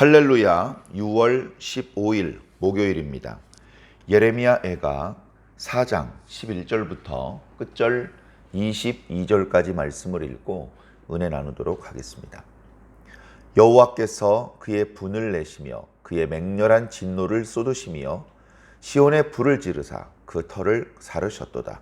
할렐루야. 6월 15일 목요일입니다. 예레미야애가 4장 11절부터 끝절 22절까지 말씀을 읽고 은혜 나누도록 하겠습니다. 여호와께서 그의 분을 내시며 그의 맹렬한 진노를 쏟으시며 시온에 불을 지르사 그 터를 사르셨도다.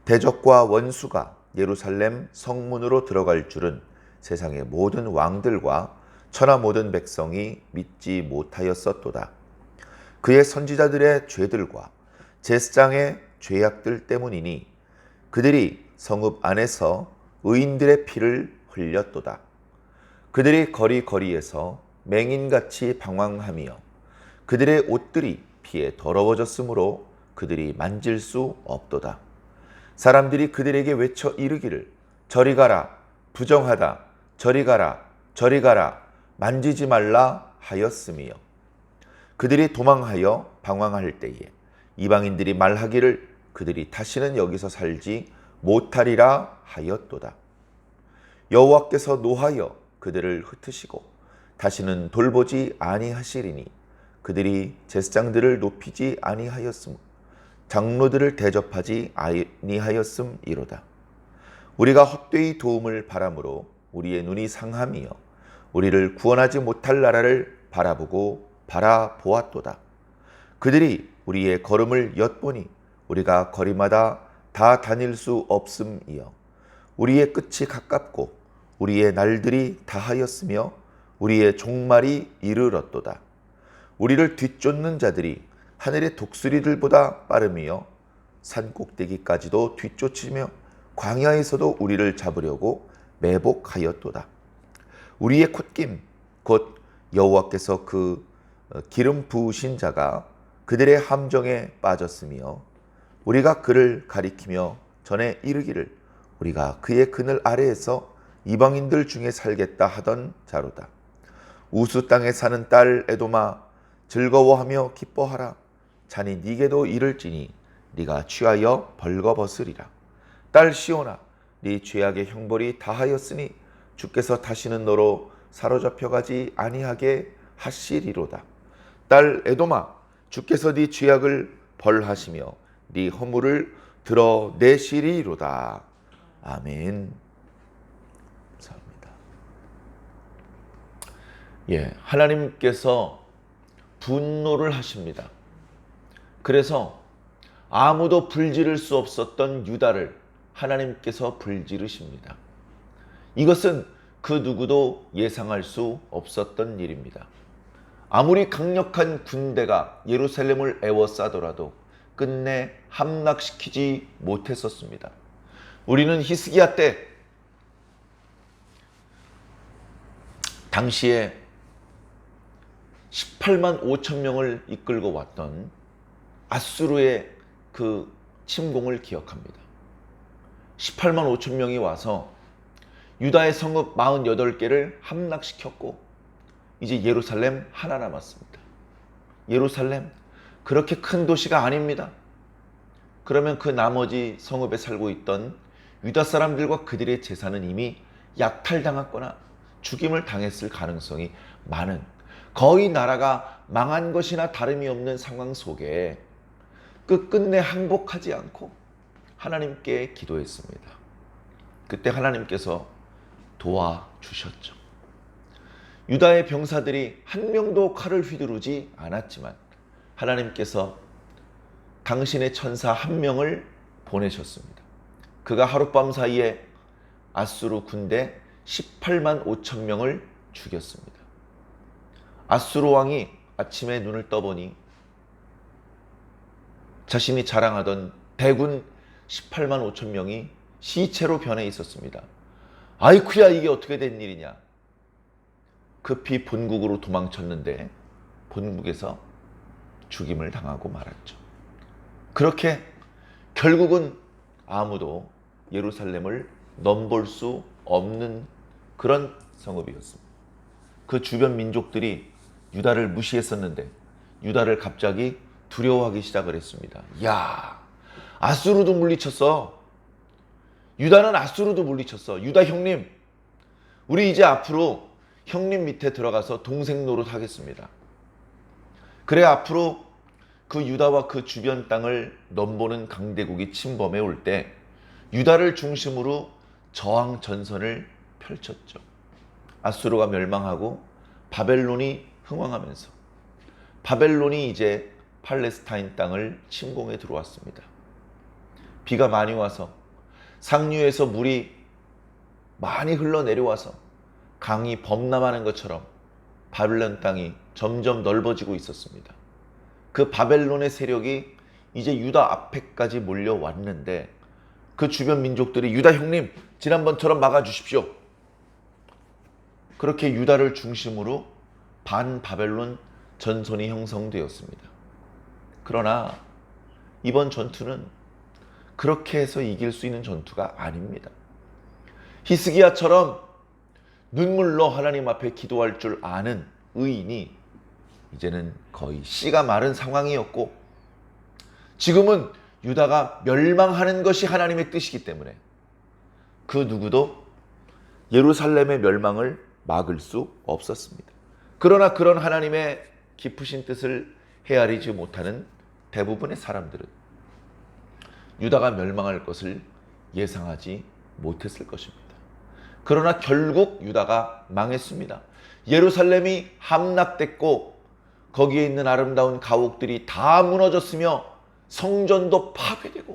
대적과 원수가 예루살렘 성문으로 들어갈 줄은 세상의 모든 왕들과 천하 모든 백성이 믿지 못하였었도다. 그의 선지자들의 죄들과 제사장의 죄악들 때문이니 그들이 성읍 안에서 의인들의 피를 흘렸도다. 그들이 거리거리에서 맹인같이 방황하며 그들의 옷들이 피에 더러워졌으므로 그들이 만질 수 없도다. 사람들이 그들에게 외쳐 이르기를 저리 가라, 부정하다, 저리 가라, 저리 가라, 만지지 말라 하였으며 그들이 도망하여 방황할 때에 이방인들이 말하기를 그들이 다시는 여기서 살지 못하리라 하였도다. 여호와께서 노하여 그들을 흩으시고 다시는 돌보지 아니하시리니 그들이 제사장들을 높이지 아니하였으므 장로들을 대접하지 아니하였음이로다. 우리가 헛되이 도움을 바람으로 우리의 눈이 상하며 우리를 구원하지 못할 나라를 바라보고 바라보았도다. 그들이 우리의 걸음을 엿보니 우리가 거리마다 다 다닐 수 없음이여 우리의 끝이 가깝고 우리의 날들이 다하였으며 우리의 종말이 이르렀도다. 우리를 뒤쫓는 자들이 하늘의 독수리들보다 빠르며 산 꼭대기까지도 뒤쫓으며 광야에서도 우리를 잡으려고 매복하였도다. 우리의 콧김 곧 여호와께서 그 기름 부으신 자가 그들의 함정에 빠졌으며 우리가 그를 가리키며 전에 이르기를 우리가 그의 그늘 아래에서 이방인들 중에 살겠다 하던 자로다. 우수 땅에 사는 딸 에돔아 즐거워하며 기뻐하라. 자니 네게도 이를지니 네가 취하여 벌거벗으리라. 딸 시온아 네 죄악의 형벌이 다하였으니 주께서 다시는 너로 사로잡혀가지 아니하게 하시리로다. 딸 에돔아 주께서 네 죄악을 벌하시며 네 허물을 드러내시리로다. 아멘. 감사합니다. 하나님께서 분노를 하십니다. 그래서 아무도 불지를 수 없었던 유다를 하나님께서 불지르십니다. 이것은 그 누구도 예상할 수 없었던 일입니다. 아무리 강력한 군대가 예루살렘을 에워싸더라도 끝내 함락시키지 못했었습니다. 우리는 히스기야 때 당시에 18만 5천 명을 이끌고 왔던 아수르의 그 침공을 기억합니다. 18만 5천 명이 와서 유다의 성읍 48개를 함락시켰고 이제 예루살렘 하나 남았습니다. 예루살렘 그렇게 큰 도시가 아닙니다. 그러면 그 나머지 성읍에 살고 있던 유다 사람들과 그들의 재산은 이미 약탈당했거나 죽임을 당했을 가능성이 많은 거의 나라가 망한 것이나 다름이 없는 상황 속에 끝끝내 항복하지 않고 하나님께 기도했습니다. 그때 하나님께서 도와주셨죠. 유다의 병사들이 한 명도 칼을 휘두르지 않았지만 하나님께서 당신의 천사 한 명을 보내셨습니다. 그가 하룻밤 사이에 아수르 군대 18만 5천 명을 죽였습니다. 아수르 왕이 아침에 눈을 떠보니 자신이 자랑하던 대군 18만 5천 명이 시체로 변해 있었습니다. 아이쿠야 이게 어떻게 된 일이냐. 급히 본국으로 도망쳤는데 본국에서 죽임을 당하고 말았죠. 그렇게 결국은 아무도 예루살렘을 넘볼 수 없는 그런 성읍이었습니다. 그 주변 민족들이 유다를 무시했었는데 유다를 갑자기 두려워하기 시작을 했습니다. 야, 아수르도 물리쳤어. 유다는 아수르도 물리쳤어. 유다 형님, 우리 이제 앞으로 형님 밑에 들어가서 동생 노릇 하겠습니다. 그래 앞으로 그 유다와 그 주변 땅을 넘보는 강대국이 침범해 올 때 유다를 중심으로 저항 전선을 펼쳤죠. 아수르가 멸망하고 바벨론이 흥왕하면서 바벨론이 이제 팔레스타인 땅을 침공해 들어왔습니다. 비가 많이 와서 상류에서 물이 많이 흘러내려와서 강이 범람하는 것처럼 바벨론 땅이 점점 넓어지고 있었습니다. 그 바벨론의 세력이 이제 유다 앞에까지 몰려왔는데 그 주변 민족들이 유다 형님 지난번처럼 막아주십시오. 그렇게 유다를 중심으로 반바벨론 전선이 형성되었습니다. 그러나 이번 전투는 그렇게 해서 이길 수 있는 전투가 아닙니다. 히스기야처럼 눈물로 하나님 앞에 기도할 줄 아는 의인이 이제는 거의 씨가 마른 상황이었고 지금은 유다가 멸망하는 것이 하나님의 뜻이기 때문에 그 누구도 예루살렘의 멸망을 막을 수 없었습니다. 그러나 그런 하나님의 깊으신 뜻을 헤아리지 못하는 대부분의 사람들은 유다가 멸망할 것을 예상하지 못했을 것입니다. 그러나 결국 유다가 망했습니다. 예루살렘이 함락됐고 거기에 있는 아름다운 가옥들이 다 무너졌으며 성전도 파괴되고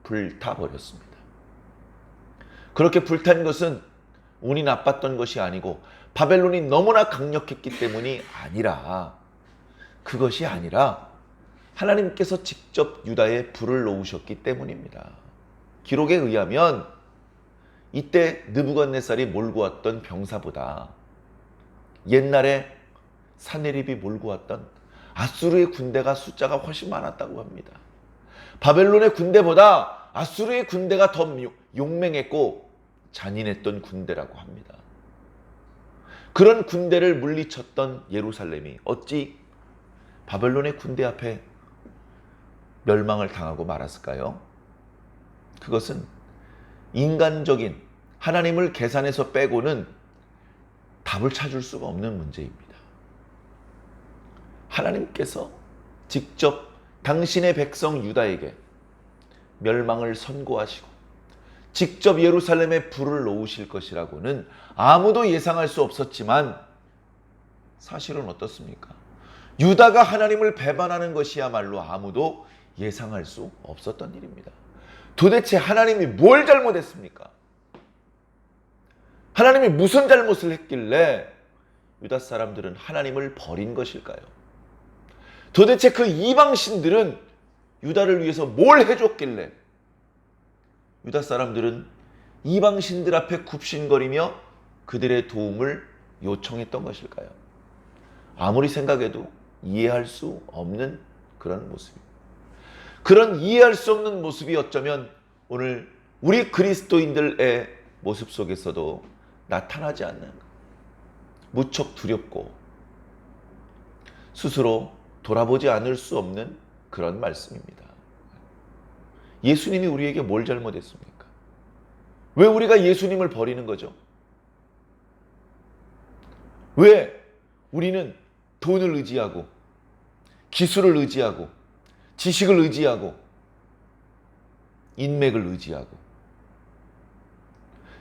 불타버렸습니다. 그렇게 불탄 것은 운이 나빴던 것이 아니고 바벨론이 너무나 강력했기 때문이 아니라 그것이 아니라 하나님께서 직접 유다에 불을 놓으셨기 때문입니다. 기록에 의하면 이때 느부갓네살이 몰고 왔던 병사보다 옛날에 사네립이 몰고 왔던 아수르의 군대가 숫자가 훨씬 많았다고 합니다. 바벨론의 군대보다 아수르의 군대가 더 용맹했고 잔인했던 군대라고 합니다. 그런 군대를 물리쳤던 예루살렘이 어찌 바벨론의 군대 앞에 멸망을 당하고 말았을까요? 그것은 인간적인 하나님을 계산해서 빼고는 답을 찾을 수가 없는 문제입니다. 하나님께서 직접 당신의 백성 유다에게 멸망을 선고하시고 직접 예루살렘에 불을 놓으실 것이라고는 아무도 예상할 수 없었지만 사실은 어떻습니까? 유다가 하나님을 배반하는 것이야말로 아무도 예상할 수 없었던 일입니다. 도대체 하나님이 뭘 잘못했습니까? 하나님이 무슨 잘못을 했길래 유다 사람들은 하나님을 버린 것일까요? 도대체 그 이방신들은 유다를 위해서 뭘 해줬길래 유다 사람들은 이방신들 앞에 굽신거리며 그들의 도움을 요청했던 것일까요? 아무리 생각해도 이해할 수 없는 그런 모습입니다. 그런 이해할 수 없는 모습이 어쩌면 오늘 우리 그리스도인들의 모습 속에서도 나타나지 않는 무척 두렵고 스스로 돌아보지 않을 수 없는 그런 말씀입니다. 예수님이 우리에게 뭘 잘못했습니까? 왜 우리가 예수님을 버리는 거죠? 왜 우리는 돈을 의지하고 기술을 의지하고 지식을 의지하고 인맥을 의지하고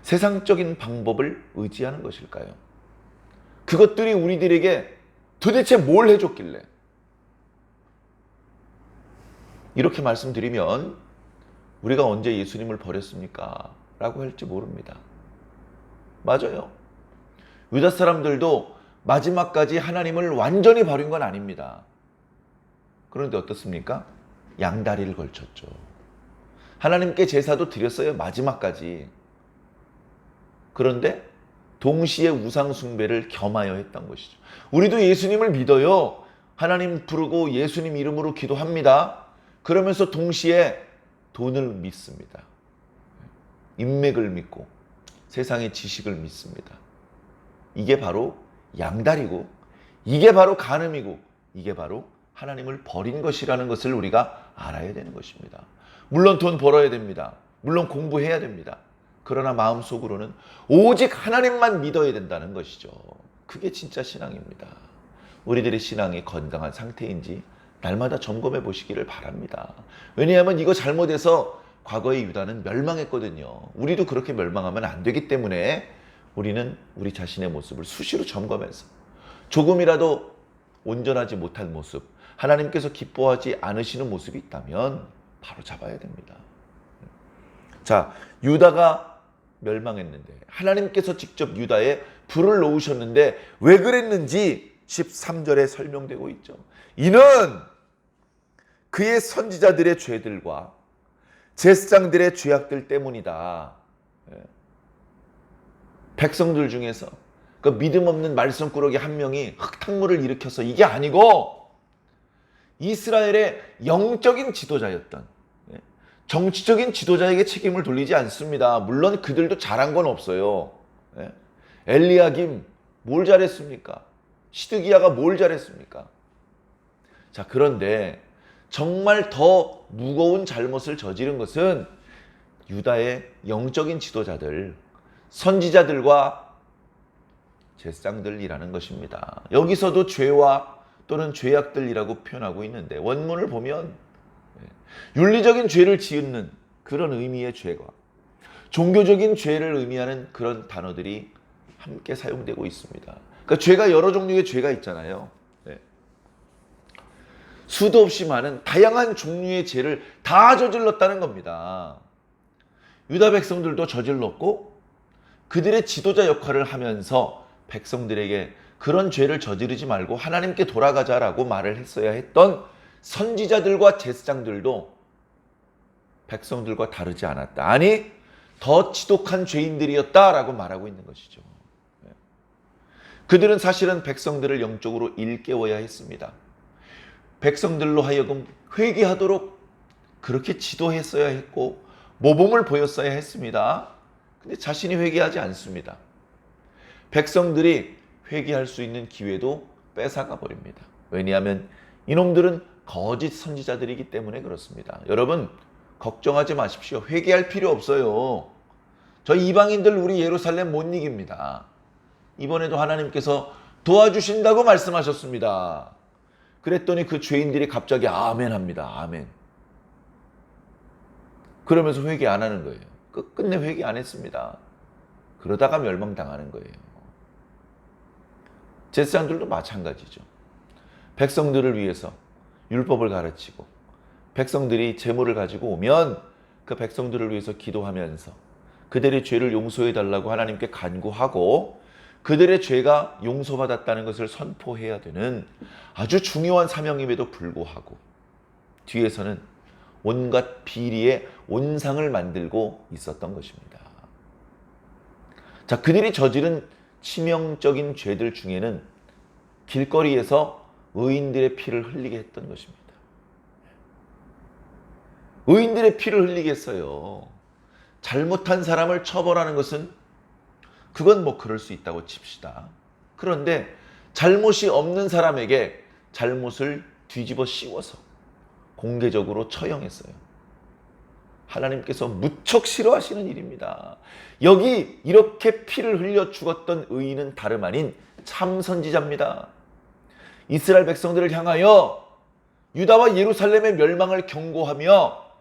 세상적인 방법을 의지하는 것일까요? 그것들이 우리들에게 도대체 뭘 해줬길래? 이렇게 말씀드리면 우리가 언제 예수님을 버렸습니까? 라고 할지 모릅니다. 맞아요. 유다 사람들도 마지막까지 하나님을 완전히 버린 건 아닙니다. 그런데 어떻습니까? 양다리를 걸쳤죠. 하나님께 제사도 드렸어요. 마지막까지. 그런데 동시에 우상 숭배를 겸하여 했던 것이죠. 우리도 예수님을 믿어요. 하나님 부르고 예수님 이름으로 기도합니다. 그러면서 동시에 돈을 믿습니다. 인맥을 믿고 세상의 지식을 믿습니다. 이게 바로 양다리고 이게 바로 간음이고 이게 바로 하나님을 버린 것이라는 것을 우리가 알아야 되는 것입니다. 물론 돈 벌어야 됩니다. 물론 공부해야 됩니다. 그러나 마음속으로는 오직 하나님만 믿어야 된다는 것이죠. 그게 진짜 신앙입니다. 우리들의 신앙이 건강한 상태인지 날마다 점검해 보시기를 바랍니다. 왜냐하면 이거 잘못해서 과거의 유다는 멸망했거든요. 우리도 그렇게 멸망하면 안 되기 때문에 우리는 우리 자신의 모습을 수시로 점검해서 조금이라도 온전하지 못한 모습, 하나님께서 기뻐하지 않으시는 모습이 있다면 바로 잡아야 됩니다. 자, 유다가 멸망했는데 하나님께서 직접 유다에 불을 놓으셨는데 왜 그랬는지 13절에 설명되고 있죠. 이는 그의 선지자들의 죄들과 제사장들의 죄악들 때문이다. 백성들 중에서 그 믿음 없는 말썽꾸러기 한 명이 흙탕물을 일으켜서 이게 아니고 이스라엘의 영적인 지도자였던 정치적인 지도자에게 책임을 돌리지 않습니다. 물론 그들도 잘한 건 없어요. 엘리야김 뭘 잘했습니까? 시드기야가 뭘 잘했습니까? 자, 그런데 정말 더 무거운 잘못을 저지른 것은 유다의 영적인 지도자들, 선지자들과 제사장들이라는 것입니다. 여기서도 죄와 또는 죄악들이라고 표현하고 있는데 원문을 보면 윤리적인 죄를 지은 그런 의미의 죄가 종교적인 죄를 의미하는 그런 단어들이 함께 사용되고 있습니다. 그러니까 죄가 여러 종류의 죄가 있잖아요. 수도 없이 많은 다양한 종류의 죄를 다 저질렀다는 겁니다. 유다 백성들도 저질렀고 그들의 지도자 역할을 하면서 백성들에게 그런 죄를 저지르지 말고 하나님께 돌아가자라고 말을 했어야 했던 선지자들과 제사장들도 백성들과 다르지 않았다. 아니, 더 지독한 죄인들이었다라고 말하고 있는 것이죠. 그들은 사실은 백성들을 영적으로 일깨워야 했습니다. 백성들로 하여금 회개하도록 그렇게 지도했어야 했고 모범을 보였어야 했습니다. 근데 자신이 회개하지 않습니다. 백성들이 회개할 수 있는 기회도 뺏어가 버립니다. 왜냐하면 이놈들은 거짓 선지자들이기 때문에 그렇습니다. 여러분 걱정하지 마십시오. 회개할 필요 없어요. 저 이방인들 우리 예루살렘 못 이깁니다. 이번에도 하나님께서 도와주신다고 말씀하셨습니다. 그랬더니 그 죄인들이 갑자기 아멘 합니다. 아멘. 그러면서 회개 안 하는 거예요. 끝끝내 회개 안 했습니다. 그러다가 멸망당하는 거예요. 제사장들도 마찬가지죠. 백성들을 위해서 율법을 가르치고 백성들이 제물을 가지고 오면 그 백성들을 위해서 기도하면서 그들의 죄를 용서해 달라고 하나님께 간구하고 그들의 죄가 용서받았다는 것을 선포해야 되는 아주 중요한 사명임에도 불구하고 뒤에서는 온갖 비리의 온상을 만들고 있었던 것입니다. 자, 그들이 저지른 치명적인 죄들 중에는 길거리에서 의인들의 피를 흘리게 했던 것입니다. 의인들의 피를 흘리게 했어요. 잘못한 사람을 처벌하는 것은 그건 뭐 그럴 수 있다고 칩시다. 그런데 잘못이 없는 사람에게 잘못을 뒤집어 씌워서 공개적으로 처형했어요. 하나님께서 무척 싫어하시는 일입니다. 여기 이렇게 피를 흘려 죽었던 의인은 다름 아닌 참 선지자입니다. 이스라엘 백성들을 향하여 유다와 예루살렘의 멸망을 경고하며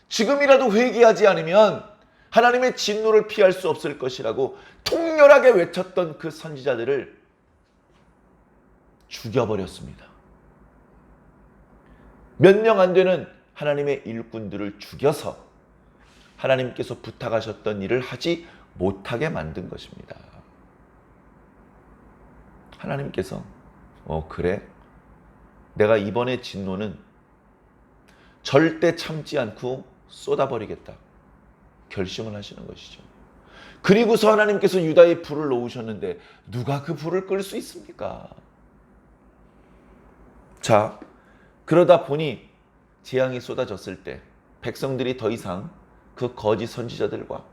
지금이라도 회개하지 않으면 하나님의 진노를 피할 수 없을 것이라고 통렬하게 외쳤던 그 선지자들을 죽여버렸습니다. 몇 명 안 되는 하나님의 일꾼들을 죽여서 하나님께서 부탁하셨던 일을 하지 못하게 만든 것입니다. 하나님께서 그래? 내가 이번에 진노는 절대 참지 않고 쏟아버리겠다. 결심을 하시는 것이죠. 그리고서 하나님께서 유다에 불을 놓으셨는데 누가 그 불을 끌 수 있습니까? 자, 그러다 보니 재앙이 쏟아졌을 때 백성들이 더 이상 그 거짓 선지자들과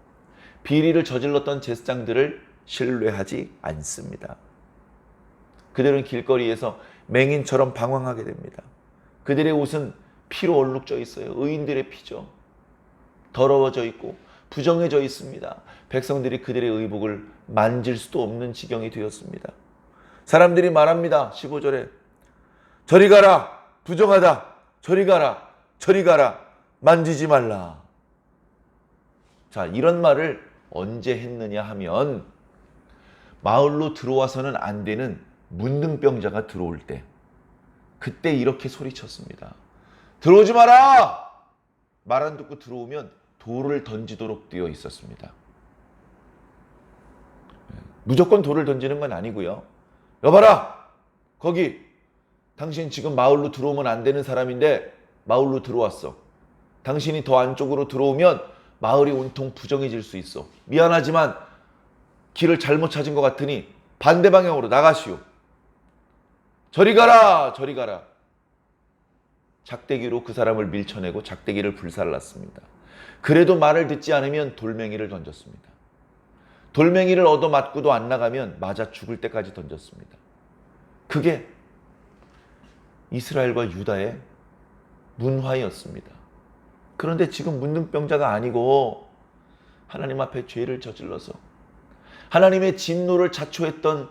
비리를 저질렀던 제사장들을 신뢰하지 않습니다. 그들은 길거리에서 맹인처럼 방황하게 됩니다. 그들의 옷은 피로 얼룩져 있어요. 의인들의 피죠. 더러워져 있고 부정해져 있습니다. 백성들이 그들의 의복을 만질 수도 없는 지경이 되었습니다. 사람들이 말합니다. 15절에 저리 가라, 부정하다. 저리 가라, 저리 가라, 만지지 말라. 자, 이런 말을 언제 했느냐 하면 마을로 들어와서는 안 되는 문둥병자가 들어올 때, 그때 이렇게 소리쳤습니다. 들어오지 마라! 말 안 듣고 들어오면 돌을 던지도록 되어 있었습니다. 무조건 돌을 던지는 건 아니고요. 여봐라! 거기 당신 지금 마을로 들어오면 안 되는 사람인데 마을로 들어왔어. 당신이 더 안쪽으로 들어오면 마을이 온통 부정해질 수 있어. 미안하지만 길을 잘못 찾은 것 같으니 반대 방향으로 나가시오. 저리 가라! 저리 가라! 작대기로 그 사람을 밀쳐내고 작대기를 불살랐습니다. 그래도 말을 듣지 않으면 돌멩이를 던졌습니다. 돌멩이를 얻어맞고도 안 나가면 맞아 죽을 때까지 던졌습니다. 그게 이스라엘과 유다의 문화였습니다. 그런데 지금 문둥병자가 아니고 하나님 앞에 죄를 저질러서 하나님의 진노를 자초했던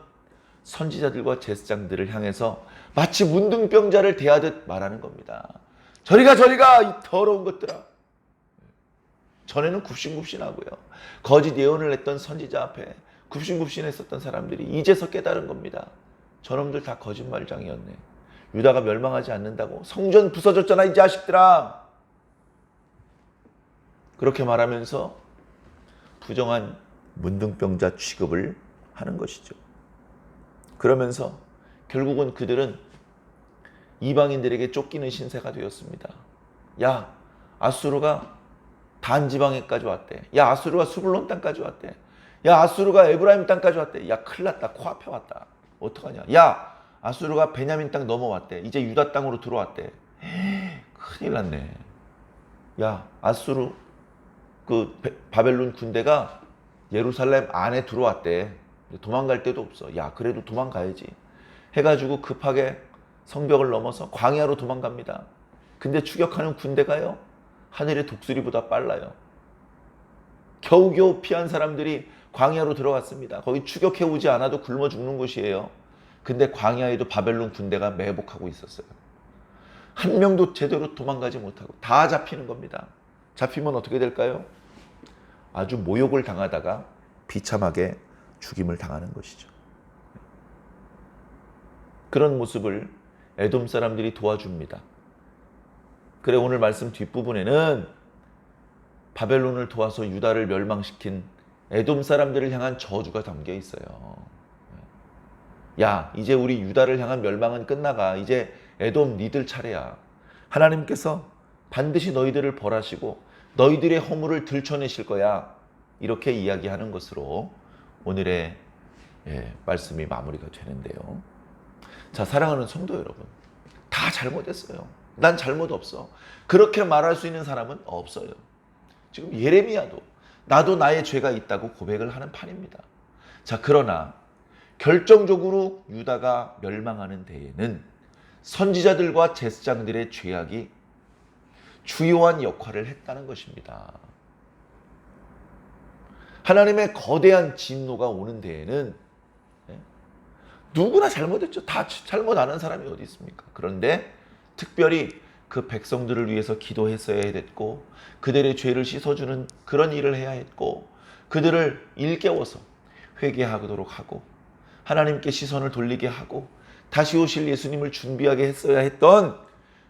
선지자들과 제사장들을 향해서 마치 문둥병자를 대하듯 말하는 겁니다. 저리 가, 저리 가, 이 더러운 것들아. 전에는 굽신굽신하고요. 거짓 예언을 했던 선지자 앞에 굽신굽신했었던 사람들이 이제서 깨달은 겁니다. 저놈들 다 거짓말장이었네. 유다가 멸망하지 않는다고? 성전 부서졌잖아, 이 자식들아. 그렇게 말하면서 부정한 문둥병자 취급을 하는 것이죠. 그러면서 결국은 그들은 이방인들에게 쫓기는 신세가 되었습니다. 야, 아수르가 단 지방에까지 왔대. 야, 아수르가 수블론 땅까지 왔대. 야, 아수르가 에브라임 땅까지 왔대. 야, 큰일 났다. 코앞에 왔다. 어떡하냐. 야, 아수르가 베냐민 땅 넘어왔대. 이제 유다 땅으로 들어왔대. 큰일 났네. 야, 아수르 그 바벨론 군대가 예루살렘 안에 들어왔대. 도망갈 데도 없어. 야, 그래도 도망가야지 해가지고 급하게 성벽을 넘어서 광야로 도망갑니다. 근데 추격하는 군대가요, 하늘의 독수리보다 빨라요. 겨우겨우 피한 사람들이 광야로 들어갔습니다. 거기 추격해오지 않아도 굶어 죽는 곳이에요. 근데 광야에도 바벨론 군대가 매복하고 있었어요. 한 명도 제대로 도망가지 못하고 다 잡히는 겁니다. 잡히면 어떻게 될까요? 아주 모욕을 당하다가 비참하게 죽임을 당하는 것이죠. 그런 모습을 에돔 사람들이 도와줍니다. 그래, 오늘 말씀 뒷부분에는 바벨론을 도와서 유다를 멸망시킨 에돔 사람들을 향한 저주가 담겨 있어요. 야, 이제 우리 유다를 향한 멸망은 끝나가. 이제 에돔 니들 차례야. 하나님께서 반드시 너희들을 벌하시고 너희들의 허물을 들춰내실 거야. 이렇게 이야기하는 것으로 오늘의 말씀이 마무리가 되는데요. 자, 사랑하는 성도 여러분, 다 잘못했어요. 난 잘못 없어. 그렇게 말할 수 있는 사람은 없어요. 지금 예레미야도 나도 나의 죄가 있다고 고백을 하는 판입니다. 자, 그러나 결정적으로 유다가 멸망하는 데에는 선지자들과 제사장들의 죄악이 주요한 역할을 했다는 것입니다. 하나님의 거대한 진노가 오는 데에는 누구나 잘못했죠. 다 잘못 안 한 사람이 어디 있습니까? 그런데 특별히 그 백성들을 위해서 기도했어야 했고, 그들의 죄를 씻어주는 그런 일을 해야 했고, 그들을 일깨워서 회개하도록 하고 하나님께 시선을 돌리게 하고 다시 오실 예수님을 준비하게 했어야 했던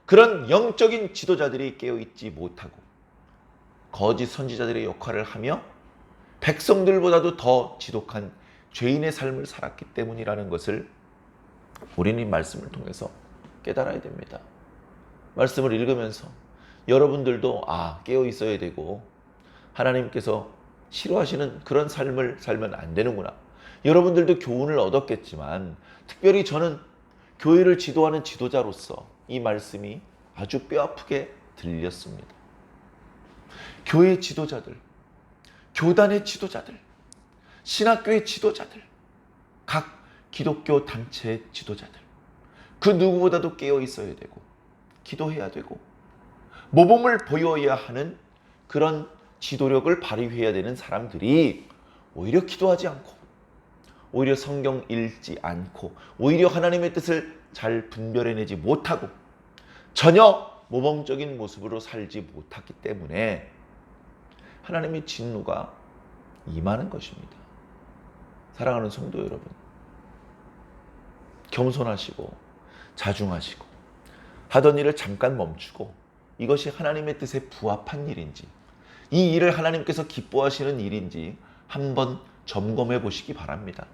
그런 영적인 지도자들이 깨어있지 못하고 거짓 선지자들의 역할을 하며 백성들보다도 더 지독한 죄인의 삶을 살았기 때문이라는 것을 우리는 이 말씀을 통해서 깨달아야 됩니다. 말씀을 읽으면서 여러분들도 깨어 있어야 되고 하나님께서 싫어하시는 그런 삶을 살면 안 되는구나. 여러분들도 교훈을 얻었겠지만 특별히 저는 교회를 지도하는 지도자로서 이 말씀이 아주 뼈아프게 들렸습니다. 교회 지도자들, 교단의 지도자들, 신학교의 지도자들, 각 기독교 단체의 지도자들, 그 누구보다도 깨어 있어야 되고 기도해야 되고 모범을 보여야 하는 그런 지도력을 발휘해야 되는 사람들이 오히려 기도하지 않고, 오히려 성경 읽지 않고, 오히려 하나님의 뜻을 잘 분별해내지 못하고 전혀 모범적인 모습으로 살지 못했기 때문에 하나님의 진노가 임하는 것입니다. 사랑하는 성도 여러분, 겸손하시고 자중하시고 하던 일을 잠깐 멈추고 이것이 하나님의 뜻에 부합한 일인지, 이 일을 하나님께서 기뻐하시는 일인지 한번 점검해 보시기 바랍니다.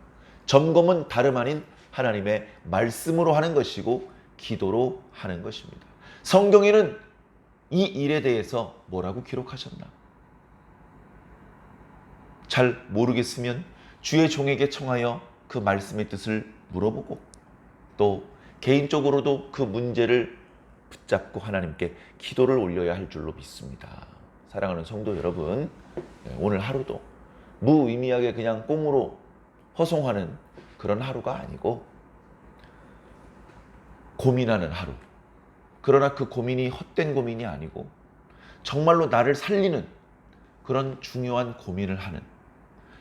점검은 다름 아닌 하나님의 말씀으로 하는 것이고 기도로 하는 것입니다. 성경에는 이 일에 대해서 뭐라고 기록하셨나? 잘 모르겠으면 주의 종에게 청하여 그 말씀의 뜻을 물어보고 또 개인적으로도 그 문제를 붙잡고 하나님께 기도를 올려야 할 줄로 믿습니다. 사랑하는 성도 여러분, 오늘 하루도 무의미하게 그냥 꽁으로 허송하는 그런 하루가 아니고 고민하는 하루. 그러나 그 고민이 헛된 고민이 아니고 정말로 나를 살리는 그런 중요한 고민을 하는,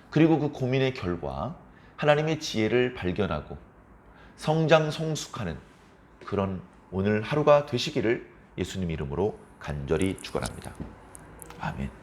그리고 그 고민의 결과 하나님의 지혜를 발견하고 성장 성숙하는 그런 오늘 하루가 되시기를 예수님 이름으로 간절히 축원합니다. 아멘.